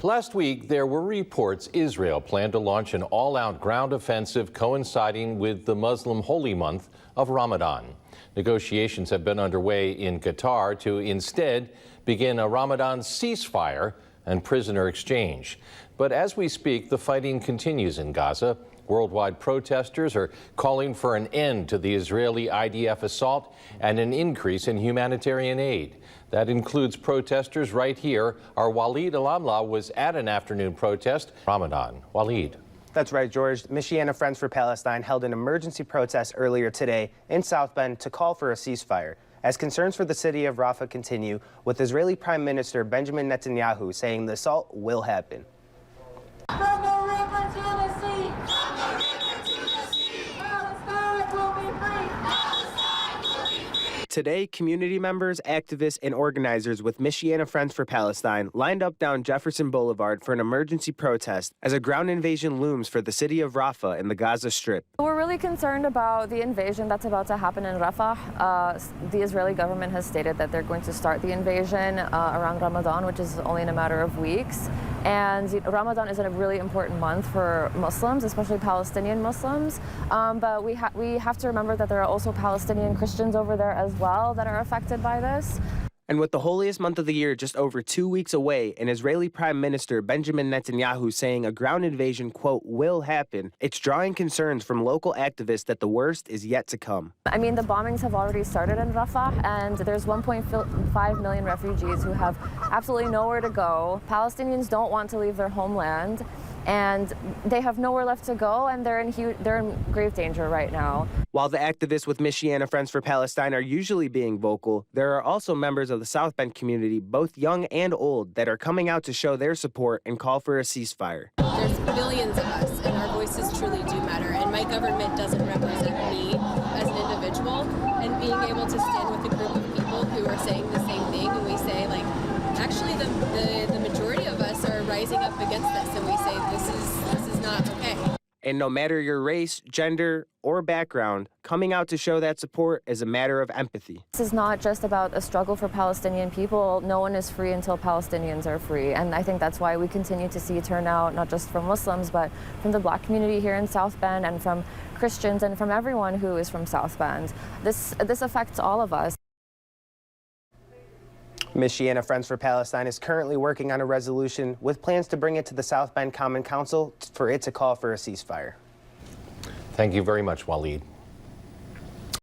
Last week, there were reports Israel planned to launch an all-out ground offensive coinciding with the Muslim holy month of Ramadan. Negotiations have been underway in Qatar to instead begin a Ramadan ceasefire and prisoner exchange. But as we speak, the fighting continues in Gaza. Worldwide protesters are calling for an end to the Israeli IDF assault and an increase in humanitarian aid. That includes protesters right here. Our Waleed Alamla was at an afternoon protest. Ramadan. Waleed. That's right, George. Michiana Friends for Palestine held an emergency protest earlier today in South Bend to call for a ceasefire, as concerns for the city of Rafah continue, with Israeli Prime Minister Benjamin Netanyahu saying the assault will happen. Today, community members, activists, and organizers with Michiana Friends for Palestine lined up down Jefferson Boulevard for an emergency protest as a ground invasion looms for the city of Rafah in the Gaza Strip. We're really concerned about the invasion that's about to happen in Rafah. The Israeli government has stated that they're going to start the invasion around Ramadan, which is only in a matter of weeks. And Ramadan is a really important month for Muslims, especially Palestinian Muslims. But we have to remember that there are also Palestinian Christians over there as well that are affected by this. And with the holiest month of the year just over 2 weeks away, and Israeli Prime Minister Benjamin Netanyahu saying a ground invasion, quote, will happen, it's drawing concerns from local activists that the worst is yet to come. I mean, the bombings have already started in Rafah, and there's 1.5 million refugees who have absolutely nowhere to go. Palestinians don't want to leave their homeland, and they have nowhere left to go, and they're in grave danger right now. While the activists with Michiana Friends for Palestine are usually being vocal, there are also members of the South Bend community, both young and old, that are coming out to show their support and call for a ceasefire. There's billions of us, and our voices truly do matter, and my government doesn't represent me as an individual, and being able to stand with a group of people who are saying the same thing, and we say, like, actually the majority of us are rising up against this, and we say this is not okay. And no matter your race, gender, or background, coming out to show that support is a matter of empathy. This is not just about a struggle for Palestinian people. No one is free until Palestinians are free. And I think that's why we continue to see turnout, not just from Muslims, but from the Black community here in South Bend, and from Christians, and from everyone who is from South Bend. This affects all of us. Michiana Friends for Palestine is currently working on a resolution with plans to bring it to the South Bend Common Council for it to call for a ceasefire. Thank you very much, Waleed.